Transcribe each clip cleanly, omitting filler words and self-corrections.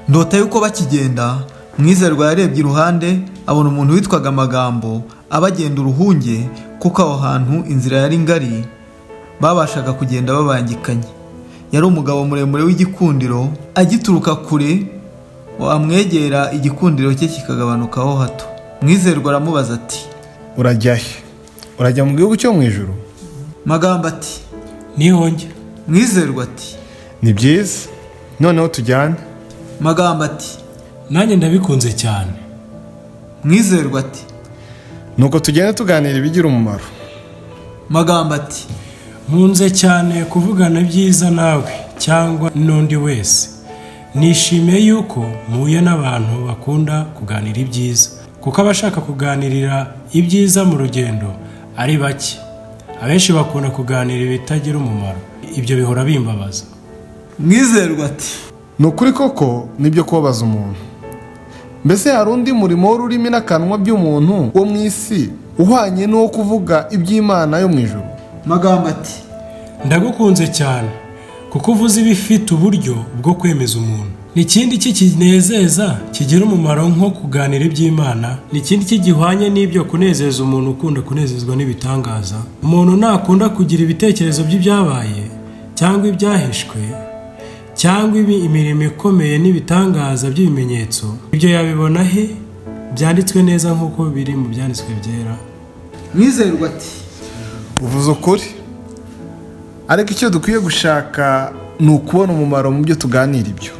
ndota yuko bakigenda Mwizerwa yarebye iruhande abona umuntu witwaga Magambo abagenda uruhunge, kuko aho hantu inzira yari ngari babashaga kugenda babangikanye. Yari umugabo muremure w'igikundiro, agituruka kure wamwegera igikundiro cye kikagabanukaho hato. Mwizerwa aramubaza ati, urajya he? Urajya mu gihugu cyo mu ijuru? Magambo ati, niho njya. Mwizerwa ati, ni byiza, noneho tujyane. Magambo ati, nanjye ndabikunze cyane. Mwizerwa ati, nuko tugenda tuganira ibigira umumaro. Magambo ati, nkunze cyane kuvugana ibyiza nawe cyangwa n'undi wese. Nishimiye yuko muhuye n'abantu bakunda kuganira ibyiza, kuko abashaka kuganirira ibyiza mu rugendo ari bake. Abenshi bakunda kuganira ibitagira umumaro. Ibyo bihora bimbabaza. Mwizerwa ati, ni ukuri koko nibyo kubabaza umuntu. Mbese hari undi murimo w'ururimi n'akanwa by'umuntu wo mu isi uhwanye n'uwo kuvuga iby'Imana yo mu ijuru? Magambo ati, ndagukunze cyane kuko uvuze ibifite uburyo bwo kwemeza umuntu. N'ikindi kikinezeza kigira umumaro nko kuganira iby'Imana. N'ikindi kigihwanye n'ibyo kunezeza umuntu ukunda kunezezwa n'ibitangaza. Umuntu nakunda kugira ibitekerezo by'ibyabaye cyangwa ibyahishwe cyangwa imirimo ikomeye n'ibitangaza by'ibimenyetso, ibyo yabibona he? Byanditswe neza nk'uko biri mu byanditswe byera. Mwizerwa ati, uvuze ukuri, ariko icyo dukwiye gushaka ni ukubona umumaro mu byo tuganira ibyo.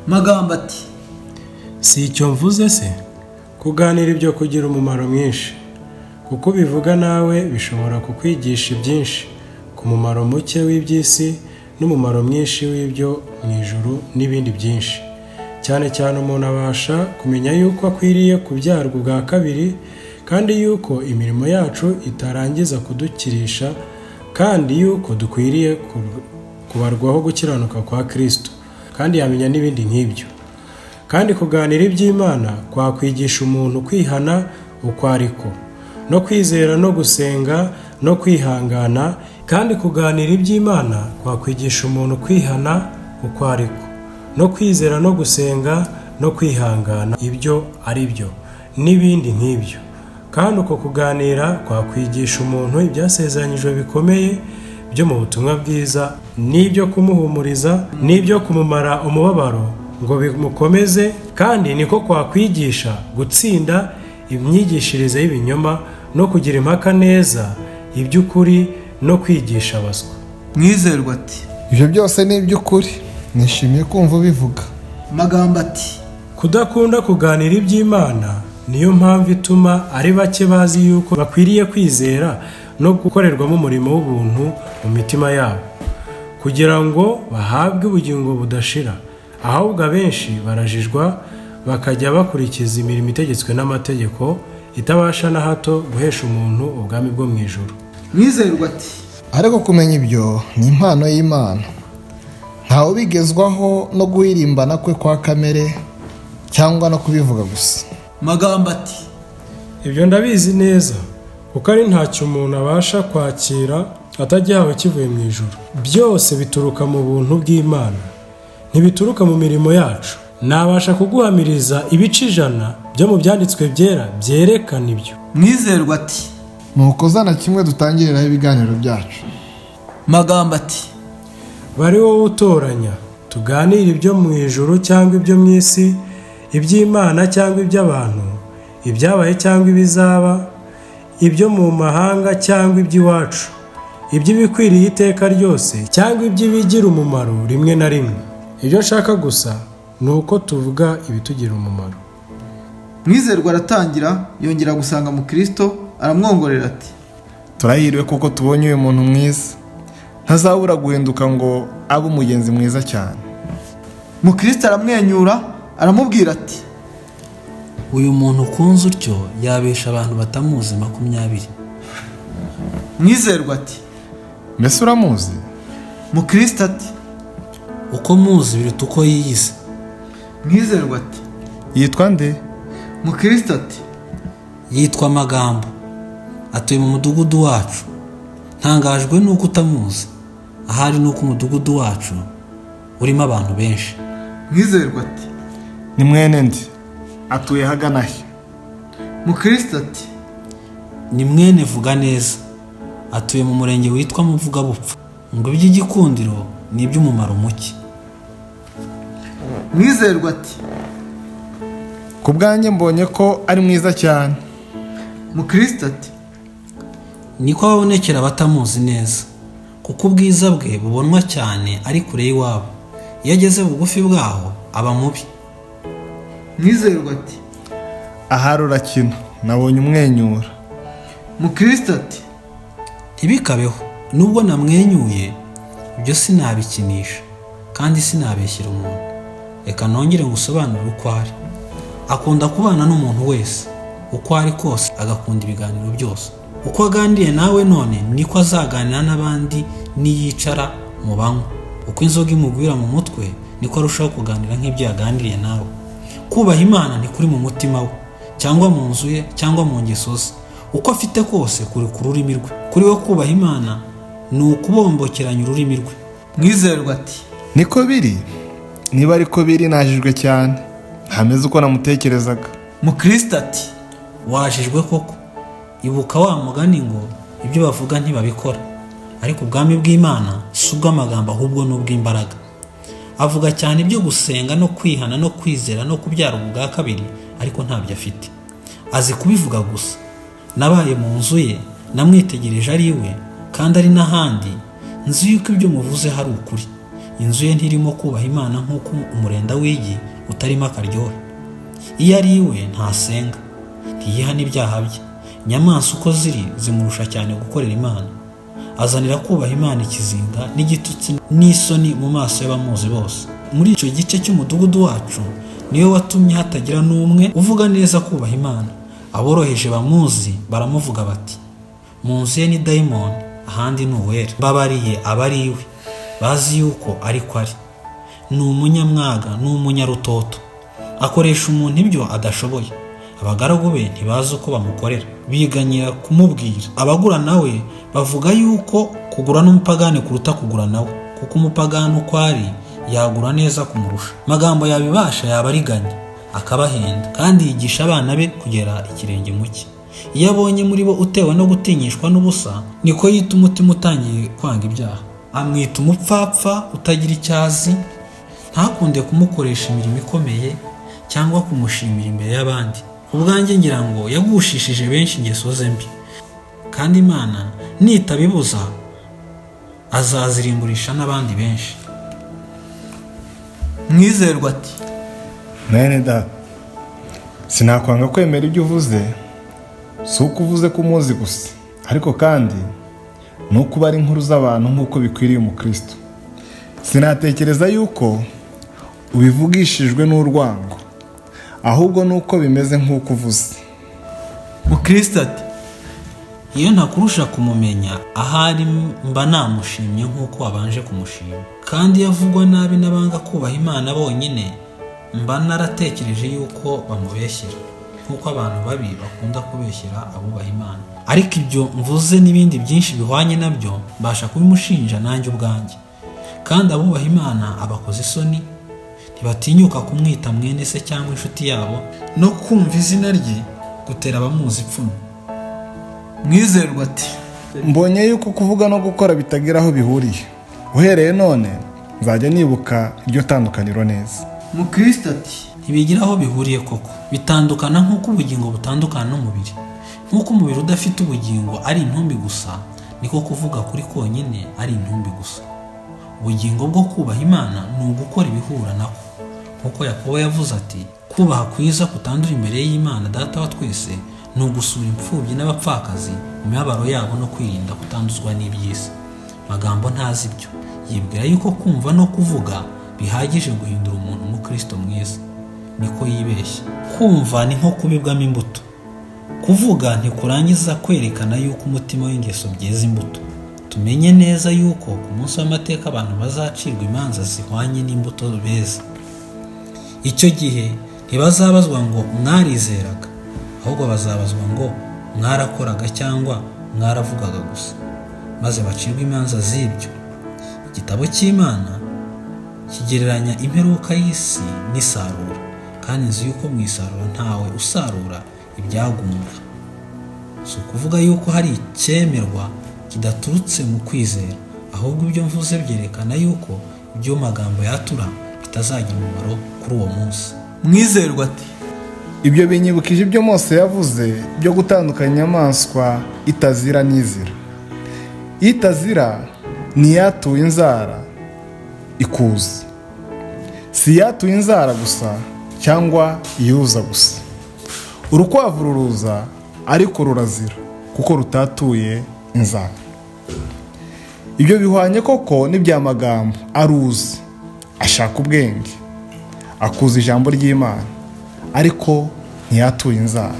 Magambo ati, si icyo mvuze se? Kuganira ibyo kugira umumaro mwinshi, kuko bivuga nawe bishobora kukwigisha byinshi ku mumaro muke w'iby'isi n'umumaro mwinshi w'ibyo mu ijuru n'ibindi byinshi. Cyane cyane umuntu abasha kumenya yuko akwiriye kubyarwa ubwa kabiri, kandi yuko imirimo yacu itarangiza kudukirisha, kandi yuko dukwiriye kubarwaho gukiranuka kwa Kristo, kandi yamenya n'ibindi nk'ibyo. Kandi kuganira iby'Imana kwakwigisha umuntu kwihana uko ariko, no kwizera no gusenga no kwihangana. Kandi kuganira iby'Imana kwakwigisha umuntu kwihana uko ariko, no kwizera no gusenga no kwihangana ibyo ari byo n'ibindi nk'ibyo. Kandi uko kuganira kwakwigisha umuntu ibyasezeranyijwe bikomeye byo mu butumwa bwiza, n'ibyo kumuhumuriza, n'ibyo kumumara umubabaro ngo bimukomeze. Kandi niko kwakwigisha gutsinda imyigishirize y'ibinyoma no kugira impaka neza iby'ukuri no kwigisha abaswa. Mwizerwa ati, ibyo byose ni iby'ukuri, nishimiye kumva ubivuga. Magambo ati, kudakunda kuganira iby'Imana niyo mpamvu ituma ari bake bazi yuko bakwiriye kwizera no gukorerwamo umurimo w'ubuntu mu mitima yabo, kugira ngo bahabwe ubugingo budashira. Ahubwo abenshi barajijwa bakajya bakurikiza imirimo itegetswe n'amategeko, itabasha na hato guhesha umuntu ubwami bwo mu ijuru. Mwizerwa ati, ariko kumenya ibyo ni impano y'Imana. Ntawe ubigezwaho no guhirimbana kwe kwa kamere cyangwa no kubivuga gusa. Magambo ati, ibyo ndabizi neza, kuko ari ntacyo umuntu abasha kwakira atagihawe kivuye mu ijuru. Byose bituruka mu buntu bw'Imana, ntibituruka mu mirimo yacu. Nabasha kuguhamiriza ibice 100 byo mu byanditswe byera byerekana ibyo. Mwizerwa ati, nuko zana kimwe dutangiriraho ibiganiro byacu. Magambo ati, bari wowe utoranya tuganira ibyo mu ijuru cyangwa ibyo mu isi, iby'Imana cyangwa iby'abantu, ibyabaye cyangwa ibizaba, ibyo mu mahanga cyangwa iby'iwacu, iby'ibikwiriye iteka ryose cyangwa iby'ibigira umumaro rimwe na rimwe. Ibyo nshaka gusa ni uko tuvuga ibitugira umumaro. Mwizerwa aratangira yongera gusanga mu Kristo, aramwongorera ati, turahiriwe kuko tubonye uyu muntu mwiza, ntazabura guhinduka ngo abe umugenzi mwiza cyane. Mu Kristo aramwenyura aramubwira ati, uyu muntu ukunze utyo yabesha abantu batamuzi 20. Mwizerwa ati, mbese uramuzi? Mu Kristo ati, uko muzi biruta uko yiyizi. Mwizerwa ati, yitwa nde? Mu Kristo ati, yitwa Magambo, atuye mu mudugudu wacu. Ntangajwe nuko utamuzi, ahari nuko umudugudu wacu urimo abantu benshi. Mwizerwa ati ni mwene ndi, atuye hagana he? Mukristo ati ni mwene vuga neza, atuye mu murenge witwa Muvugabupfu. Ngo iby'igikundiro ni iby'umumaro muke. Mwizerwa ati ku bwanjye mbonye ko ari mwiza cyane. Mukristo ati niko ababonekera batamuzi neza, kuko ubwiza bwe bubonwa cyane ari kure y'iwabo. Iyo ageze bugufi bwaho aba mubi. Mwizerwa ati Ahari urakina, nabonye umwenyura. Mukristo ati ntibikabeho, nubwo namwenyuye ibyo sinabikinisha kandi sinabeshyira umuntu. Reka nongere ngusobanurire uko ari. Akunda kubana n'umuntu wese uko ari kose, agakunda ibiganiro byose. Uko aganiriye nawe none niko azaganira n'abandi niyicara mu banywa. Uko inzoga imugwira mu mutwe niko arushaho kuganira nk'ibyo yaganiriye nawe. Kubaha Imana ni kuri mu mutima we, cyangwa mu nzu ye, cyangwa mu ngeso ze. Uko afite kose kuri ku rurimi rwe. Kuri we kubaha Imana ni ukubombokeranya ururimi rwe. Mwizerwa ati Niko biri? Niba ariko biri najijwe cyane, ntameze uko namutekerezaga. Mukristo ati Wajijwe koko. Ibuka wa mugani ngo ibyo bavuga ntibabikora, ariko ubwami bw'Imana si ubw'amagambo ahubwo ni ubw'imbaraga. Avuga cyane ibyo gusenga no kwihana no kwizera no kubyara ubwa kabiri, ariko ntabyo afite. Azi kubivuga gusa. Nabaye mu nzu ye, namwitegereje ari iwe kandi ari n'ahandi, nzi yuko ibyo muvuze hari ukuri. Inzu ye ntirimo kubaha Imana nk'uko umurenda w'igi utarimo akaryohe. Iyo ari iwe ntasenga, ntiyihana ibyaha bye. Inyamaswa uko ziri zimurusha cyane gukorera Imana. Azanira kubaha Imana ikizinga n'igitutsi n'isoni mu maso y'abamuzi bose. Muri icyo gice cy'umudugudu wacu niyo watumye hatagira n'umwe uvuga neza kubaha Imana. Aboroheje bamuzi baramuvuga bati mu nzu ye ni dayimoni, ahandi ni uwera. Babariye abari iwe, bazi yuko ariko ari. Ni umunyamwaga, ni umunyarutoto. Akoresha umuntu ibyo adashoboye. Abagaragu be ntibazi uko bamukorera, biganyira kumubwira. Abagura nawe bavuga yuko kugura n'umupagani kuruta kugura nawe, kuko umupagani uko ari yagura neza kumurusha. Magambo yabibasha yabariganya akabahenda, kandi yigisha abana be kugera ikirenge mu cye. Iyo abonye muri bo utewe no gutinyishwa n'ubusa, niko yita umutima utangiye kwanga ibyaha. Amwita umupfapfa utagira icyazi. Ntakunde kumukoresha imirimo ikomeye cyangwa kumushimira imbere y'abandi. Ubwanjye ngira ngo yagushishije benshi ingeso ze mbi, kandi Imana nitabibuza azazirimburisha n'abandi benshi. Mwizerwa ati Mwene data, sinakwanga kwemera ibyo uvuze. Si uko uvuze ko umuzi gusa, ariko kandi ni uko uba ari inkuru z'abantu nk'uko bikwiriye umukristo. Sinatekereza yuko ubivugishijwe n'urwango, ahubwo ni uko bimeze nk'uko uvuze. Mukristo ati Iyo ntakurusha kumumenya, ahari mba namushimye nk'uko wabanje kumushima. Kandi iyo avugwa nabi n'abanga kubaha Imana bonyine, mba naratekereje yuko bamubeshyera, nk'uko abantu babi bakunda kubeshyera abubaha Imana. Ariko ibyo mvuze n'ibindi byinshi bihwanye nabyo mbasha kubimushinja nanjye ubwanjye. Kandi abubaha Imana abakoze isoni, ntibatinyuka kumwita mwene se cyangwa inshuti yabo, no kumva izina rye gutera abamuzi ipfunwe. Mwizerwa ati Mbonye yuko kuvuga no gukora bitagira aho bihuriye. Uhereye none nzajya nibuka iryo tandukaniro neza. Mukristo ati Ntibigira aho bihuriye koko. Bitandukana nk'uko ubugingo butandukana n'umubiri. Nk'uko umubiri udafite ubugingo ari intumbi gusa, niko kuvuga kuri konyine ari intumbi gusa. Ubugingo bwo kubaha Imana ni ugukora ibihura nako. Nk'uko Yakobo yavuze ati kubaha kwiza kutandura imbere y'Imana Data wa twese ni ugusura imfubyi n'abapfakazi mu mibabaro yabo no kwirinda kutanduzwa n'iby'isi. Magambo ntazi ibyo, yibwira yuko kumva no kuvuga bihagije guhindura umuntu umukristo mwiza. Niko yibeshya. Kumva ni nko kubibwamo imbuto. Kuvuga ntikurangiza kwerekana yuko umutima w'ingeso byeza imbuto. Tumenye neza yuko ku munsi w'amateka abantu bazacirwa imanza zihwanye n'imbuto beza. Icyo gihe ntibazabazwa ngo mwarizeraga, ahubwo bazabazwa ngo mwarakoraga cyangwa mwaravugaga gusa, maze bacirwa imanza z'ibyo. Igitabo cy'Imana kigereranya imperuka y'isi n'isarura, kandi nzi yuko mu isarura ntawe usarura ibyagumba. Si ukuvuga yuko hari icyemerwa kidaturutse mu kwizera, ahubwo ibyo mvuze byerekana yuko ibyo magambo yatura bitazagira umumaro kuri uwo munsi. Mwizerwa ati, ibyo binyibukije ibyo Mose yavuze byo gutandukanya inyamaswa itazira n'izira. Itazira ni iyatuye inzara ikuza, si iyatuye inzara gusa cyangwa iyuza gusa. Urukwavu ruruza ariko rurazira kuko rutatuye inzara. Ibyo bihwanye koko n'ibya magambo aruzi, ashaka ubwenge, akuza ijambo ry'Imana, ariko ntiyatuye inzara.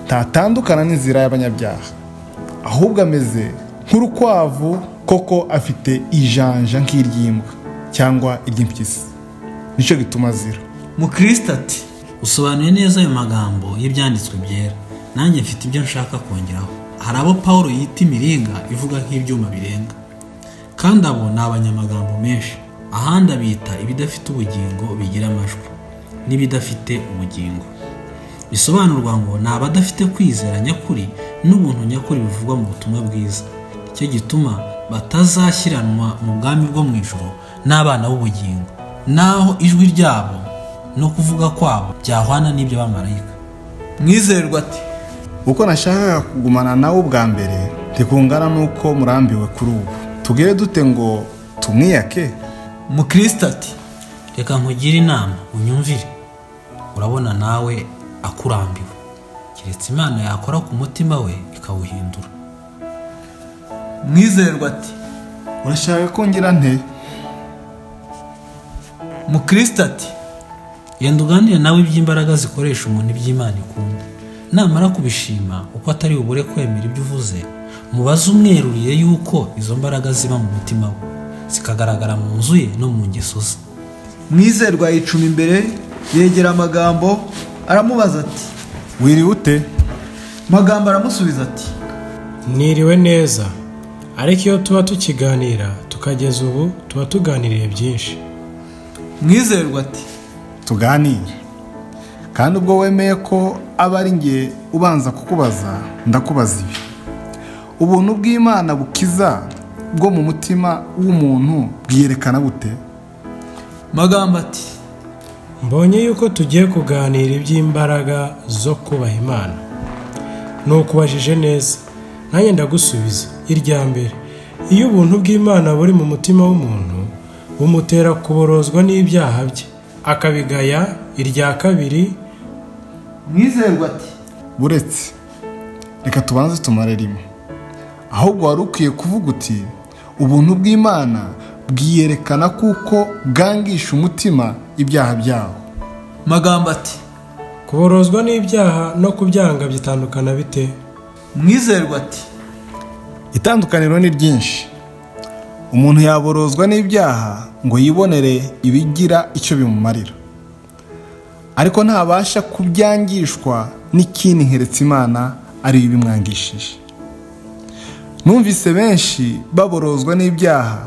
Ntatandukana n'inzira y'abanyabyaha, ahubwo ameze nk'urukwavu, koko afite ijanja nk'iry'imbwa cyangwa iry'impyisi, nicyo gituma azira. Mukristo ati, usobanuye neza ayo magambo y'ibyanditswe byera. Nanjye mfite ibyo nshaka kongeraho. Hari abo Pawulo yita imiringa ivuga nk'ibyuma birenga, kandi abo ni abanyamagambo menshi. Ahandi abita ibidafite ubugingo bigira amajwi n'ibidafite ubugingo. Bisobanurwa ngo ni abadafite kwizera nyakuri n'ubuntu nyakuri bivugwa mu butumwa bwiza. Icyo gituma batazashyiranwa mu bwami bwo mu ijuru n'abana b'ubugingo, naho ijwi ryabo no kuvuga kwabo byahwana n'iby'abamarayika. mwizerwa ati, uko nashakaga kugumana nawe ubwa mbere ntikungana n'uko murambiwe kuri ubu. Tugere dute ngo tumwiyake? Mukristo ati, Reka nkugire inama unyumvire. Urabona nawe akurambiwe, keretse Imana yakora ku mutima we ikawuhindura. mwizerwa ati, Urashaka ko ngira nte? Mukristo ati, Yenda uganire nawe iby'imbaraga zikoresha umuntu iby'Imana ikunda. Namara kubishima uko atari bubure kwemera ibyo uvuze, mubaze umweruriye yuko izo mbaraga ziba mu mutima we, zikagaragara mu nzu ye no mu ngeso ze. mwizerwa yicuma imbere, yegera Magambo aramubaza ati, Wiriwe ute? Magambo aramusubiza ati, Niriwe neza, ariko iyo tuba tukiganira tukageza ubu tuba tuganiriye byinshi. mwizerwa ati, Tuganire. Kandi ubwo wemeye ko aba ari njye ubanza kukubaza, ndakubaza ibi: ubuntu bw'Imana bukiza bwo mu mutima w'umuntu bwiyerekana bute? Magambo ati, Mbonye yuko tugiye kuganira iby'imbaraga zo kubaha Imana. Nukubajije neza, nanjye ndagusubiza. Irya mbere, iyo ubuntu bw'Imana buri mu mutima w'umuntu, bumutera kuborozwa n'ibyaha bye, akabigaya. Irya kabiri, mwizerwa ati, Buretse, reka tubanze tumare rimwe. Ahubwo wari ukwiye kuvuga uti, ubuntu bw'Imana bwiyerekana kuko bwangisha umutima ibyaha byawo. Magambo ati, kuborozwa n'ibyaha no kubyanga bitandukana bite? mwizerwa ati, Itandukaniro ni ryinshi. Umuntu yaborozwa n'ibyaha ngo yibonere ibigira icyo bimumarira, ariko ntabasha kubyangishwa n'ikindi nkeretse Imana ari ibimwangishije. Numvise benshi baborozwa n'ibyaha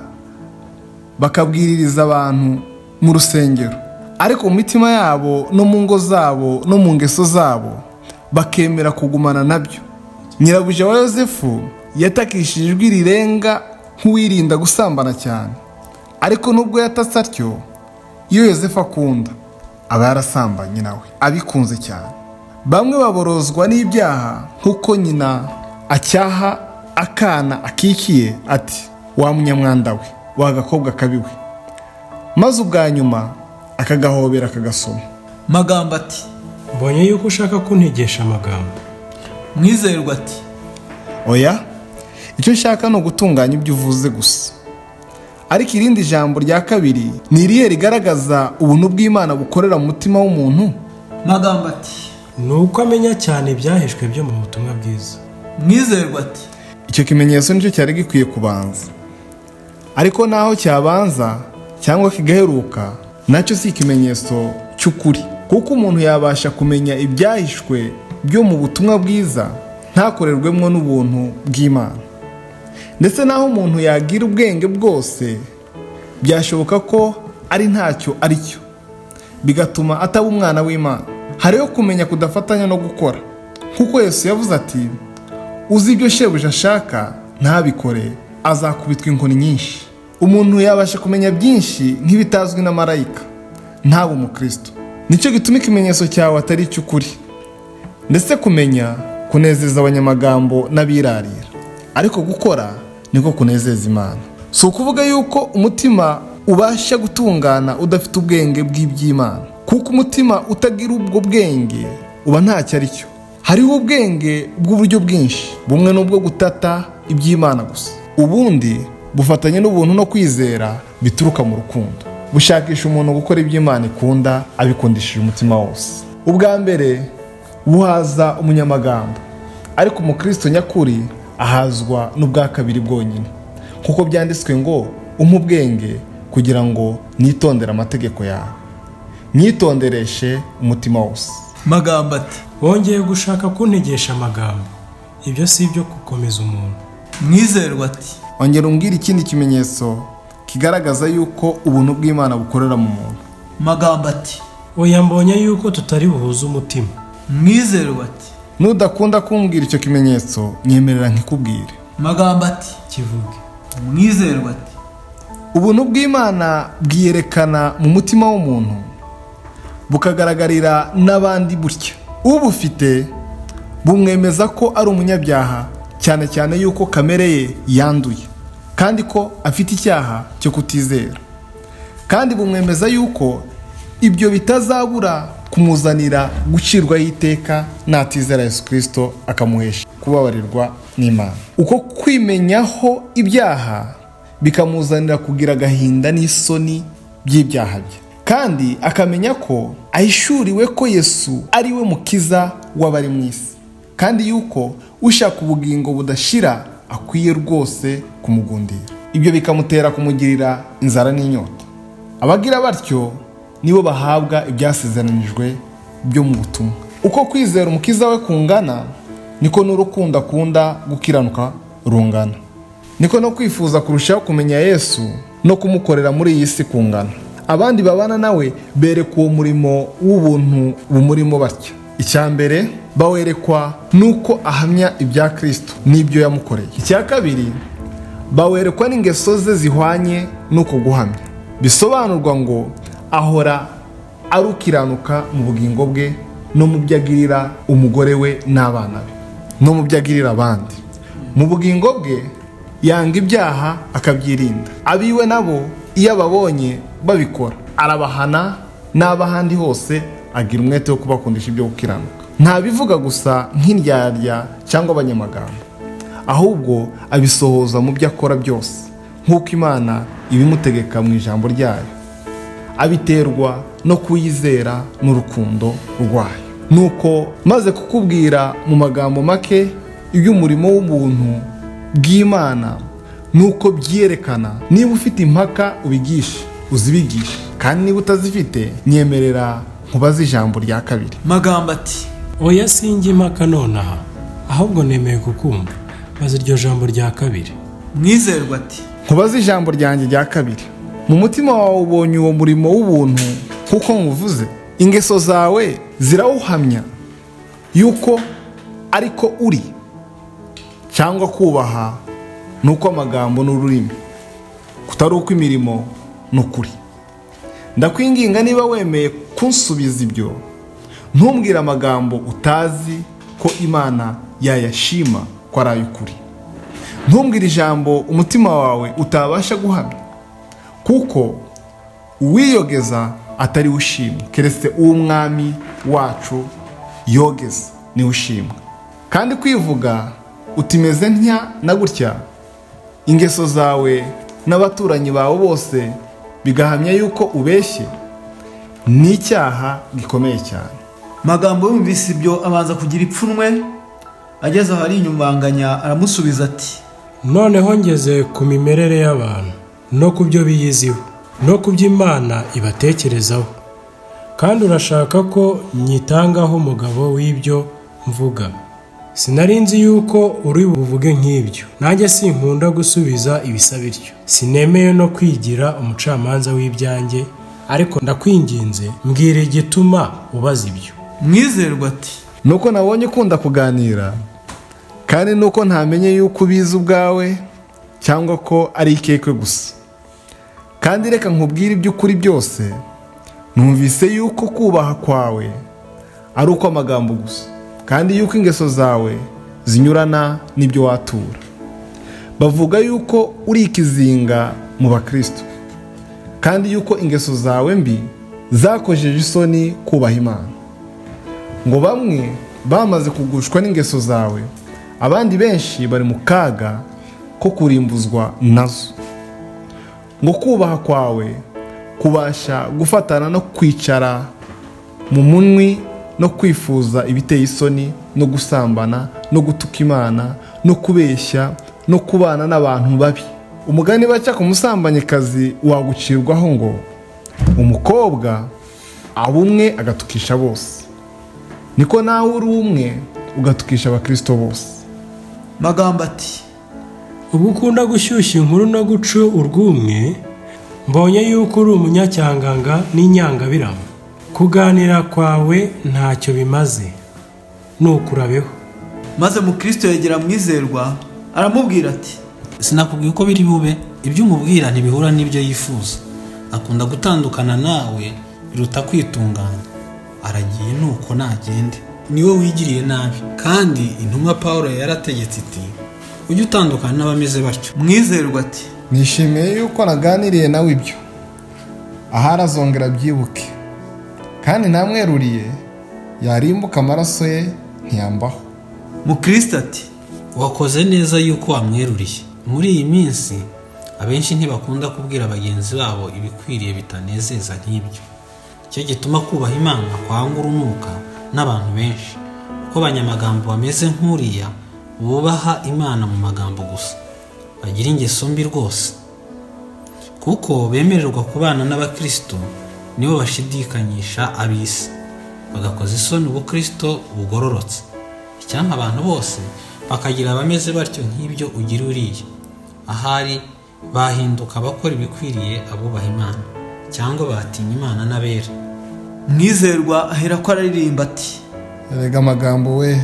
bakabwiririza abantu mu rusengero, ariko mu mitima yabo no mu ngo zabo no mu ngeso zabo bakemera kugumana nabyo. Nyirabuja wa Yosefu yatakishije ijwi rirenga nk'uwirinda gusambana cyane, ariko nubwo yatatse atyo, iyo Yosefu akunda aba yarasambanye nawe abikunze cyane. Bamwe baborozwa n'ibyaha nk'uko nyina acyaha akana akikiye ati, wa munyamwanda we, wa gakobwa kabi we, maze ubwa nyuma akagahobera akagasoma. Magambo ati, Mbonye yuko ushaka kuntegesha amagambo. mwizerwa ati, Oya, icyo nshaka ni ugutunganya ibyo uvuze gusa. Ariko irindi jambo rya kabiri ni irihe rigaragaza ubuntu bw'Imana bukorera mu mutima w'umuntu? Magambo ati, Ni uko amenya cyane ibyahishwe byo mu butumwa bwiza. mwizerwa ati, Icyo kimenyetso nicyo cyari gikwiye kubanza. Ariko naho cyabanza cyangwa kigaheruka, nacyo si ikimenyetso cy'ukuri, kuko umuntu yabasha kumenya ibyahishwe byo mu butumwa bwiza ntakorerwemo n'ubuntu bw'Imana. Ndetse naho umuntu yagira ubwenge bwose, byashoboka ko ari ntacyo ari cyo, bigatuma ataba umwana w'Imana. Hariho kumenya kudafatanya no gukora, kuko Yesu yavuze ati, uzi ibyo shebuja ashaka ntabikore azakubitwa inkoni nyinshi. Umuntu yabasha kumenya byinshi nk'ibitazwi na marayika, ntabe umukristo. Nicyo gituma ikimenyetso cyawe atari icy'ukuri, ndetse kumenya kunezeza abanyamagambo n'abirarira, ariko gukora niko kunezeza Imana. Si ukuvuga yuko umutima ubasha gutungana udafite ubwenge bw'iby'Imana, kuko umutima utagira ubwo bwenge uba ntacyo ari cyo. Hariho ubwenge bw'uburyo bwinshi, bumwe n'ubwo gutata iby'Imana gusa, ubundi bufatanye n'ubuntu no kwizera bituruka mu rukundo, bushakisha umuntu gukora iby'Imana ikunda abikundishije umutima wose. Ubwa mbere buhaza umunyamagambo, ariko umukristo nyakuri ahazwa n'ubwa kabiri bwonyine, kuko byanditswe ngo umpe ubwenge kugira ngo nitondere amategeko yawe, nyitondereshe umutima wose. Magambo ati, wongeye gushaka kuntegesha amagambo, ibyo si ibyo gukomeza umuntu. Mwizerwa ati, ongera umbwire ikindi kimenyetso kigaragaza yuko ubuntu bw'Imana bukorera mu muntu. Magambo ati, oya, mbonye yuko tutari buhuze umutima. Mwizerwa ati, nudakunda kumbwira icyo kimenyetso nyemerera nkikubwire. Magambo ati, Kivuge. Mwizerwa ati, ubuntu bw'Imana bwiyerekana mu mutima w'umuntu, bukagaragarira n'abandi butya. Ubufite bumwemeza ko ari umunyabyaha, cyane cyane yuko kamere ye yanduye, kandi ko afite icyaha cyo kutizera. Kandi bumwemeza yuko ibyo bitazabura kumuzanira gucirwaho iteka natizera Yesu Kristo akamuhesha kubabarirwa n'Imana. Uko kwimenyaho ibyaha bikamuzanira kugira agahinda n'isoni by'ibyaha bye, kandi akamenya ko ahishuriwe ko Yesu ari we mukiza w'abari mu isi, kandi yuko ushaka ubugingo budashira akwiye rwose kumugundira. Ibyo bikamutera kumugirira inzara n'inyota. Abagira batyo nibo bahabwa ibyasezeranijwe byo mu butumwa. Uko kwizera umukiza we kungana, niko n'urukundo akunda gukiranuka rungana, niko no kwifuza kurushaho kumenya Yesu no kumukorera muri iyi si kungana. Abandi babana nawe bereka uwo murimo w'ubuntu bumurimo batya. Icya mbere, bawerekwa nuko ahamya ibya Kristo n'ibyo yamukoreye. Icya kabiri, bawerekwa n'ingeso ze zihwanye n'uko guhamya. Bisobanurwa ngo ahora arukiranuka mu bugingo bwe no mu byo agirira umugore we n'abana be, no mu byo agirira abandi. Mu bugingo bwe yanga ibyaha akabyirinda. Abiwe nabo iyo ababonye babikora arabahana, n'abahandi hose agira umwete wo kubakundisha ibyo gukiranuka. Ntabivuga gusa nk'indyarya cyangwa abanyamagambo, ahubwo abisohoza mu byo akora byose, nk'uko Imana ibimutegeka mu ijambo ryayo. Abiterwa no kuyizera n'urukundo rwayo. Nuko maze kukubwira mu magambo make iby'umurimo w'ubuntu bw'Imana nuko byerekana, niba ufite impaka ubigishe, uzibigishe, kandi niba utazifite nyemerera nkubaze ijambo rya kabiri. Magambo ati, oya, sinjye impaka nonaha, ahubwo nemeye kukumva, maze iryo jambo rya kabiri. Mwizerwa ati, nkubaze ijambo ryanjye rya kabiri. Mu mutima wawe ubonye uwo murimo w'ubuntu kuko nkuvuze, ingeso zawe zirawuhamya yuko ariko uri, cyangwa kubaha nuko amagambo n'ururimi, kutari uko imirimo n'ukuri. Ndakwinginga niba wemeye kunsubiza ibyo, ntumbwire amagambo utazi ko Imana yayashima ko ari ay'ukuri. Ntumbwire ijambo umutima wawe utabasha guhamya, kuko uwiyogeza atari ushimwa, keretse uw'Umwami wacu yogeza ni ushimwa. Kandi kwivuga utimeze ntya na gutya, ingeso zawe n'abaturanyi bawe bose bigahamya yuko ubeshye, ni icyaha gikomeye cyane. Magambo yumvise ibyo abanza kugira ipfunwe, ageze aho arinyumanganya aramusubiza ati, noneho ngeze ku mimerere y'abantu no ku byo biyiziho no ku byo Imana ibatekerezaho, kandi urashaka ko nyitangaho umugabo w'ibyo mvuga. Sinari nzi yuko uri buvuge nk'ibyo. Nanjye sinkunda gusubiza ibisa bityo, sinemeye no kwigira umucamanza w'ibyanjye, ariko ndakwinginze mbwira igituma ubaza ibyo. Mwizerwa ati nuko nabonye ukunda kuganira kandi nuko ntamenye yuko ubizi ubwawe cyangwa ko ari ikekwe gusa. Kandi reka nkubwire iby'ukuri byose, numvise yuko kubaha kwawe ari ukw'amagambo gusa, kandi yuko ingeso zawe zinyurana n'ibyo watura. Bavuga yuko uri ikizinga mu bakristo, kandi yuko ingeso zawe mbi zakojeje isoni kubaha Imana. Ngo bamwe bamaze kugushwa n'ingeso zawe, abandi benshi bari mu kaga ko kurimbuzwa nazo. Ngo kubaha kwawe kubasha gufatana no kwicara mu munwi no kwifuza ibiteye isoni no gusambana no gutuka Imana no kubeshya no kubana n'abantu babi. Umugani baca ku musambanyikazi wagucirwaho ngo umukobwa aba umwe agatukisha bose, niko nawe uri umwe ugatukisha abakristo bose. Magambo ati Ubwo ukunda gushyushya inkuru no guca urwumwe, mbonye yuko uri umunyacyanganga n'inyangabirama. Kuganira kwawe ntacyo bimaze, nukurabeho. maze Mukristo yegera Mwizerwa aramubwira ati sinakubwiye uko biri bube, ibyo umubwira ntibihura n'ibyo yifuza. Akunda gutandukana nawe biruta kwitunganya. Aragiye nuko nagende, niwe wigiriye nabi. Kandi intumwa Pawulo yarategetse iti ujye utandukana n'abameze batyo. Mwizerwa ati Nishimiye yuko naganiriye nawe ibyo, ahari azongera byibuke, kandi namweruriye yarimbuka amaraso ye ntiyambaho. Mukristo ati Wakoze neza yuko wamweruriye. Muri iyi minsi abenshi ntibakunda kubwira bagenzi babo ibikwiriye bitanezeza nk'ibyo. Icyo gituma kubaha Imana kwanga urunuka n'abantu benshi, kuko abanyamagambo bameze nk'uriya bubaha Imana mu magambo gusa, bagira ingeso mbi rwose. Kuko bemererwa kubana n'abakristo nibo bashidikanyisha ab'isi, bagakoza isoni ubukristo bugororotse. Icyampa abantu bose bakagira abameze batyo nk'ibyo ugira uriya, ahari bahinduka abakora ibikwiriye abubaha Imana, cyangwa batinya Imana n'abera. Mwizerwa ahera ko araririmba ati Erega amagambo we,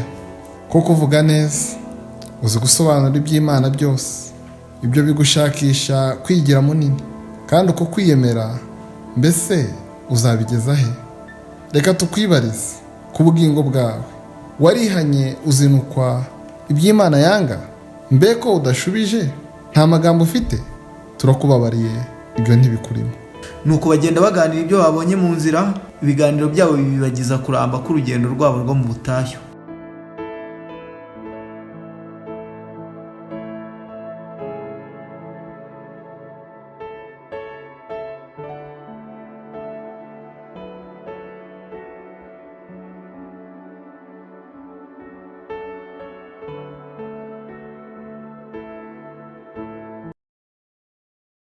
ko kuvuga neza, uzi gusobanura iby'Imana byose, ibyo bigushakisha kwigira munini, kandi uko kwiyemera mbese uzabigeza he? Reka tukwibarize ku bugingo bwawe, warihanye uzinukwa iby'Imana yanga? Mbeko udashubije nta magambo ufite? Turakubabariye, ibyo ntibikurimo. nuko bagenda baganira ibyo babonye mu nzira. Ibiganiro byabo bibagiza kuramba k'urugendo rwabo rwo mu butayu.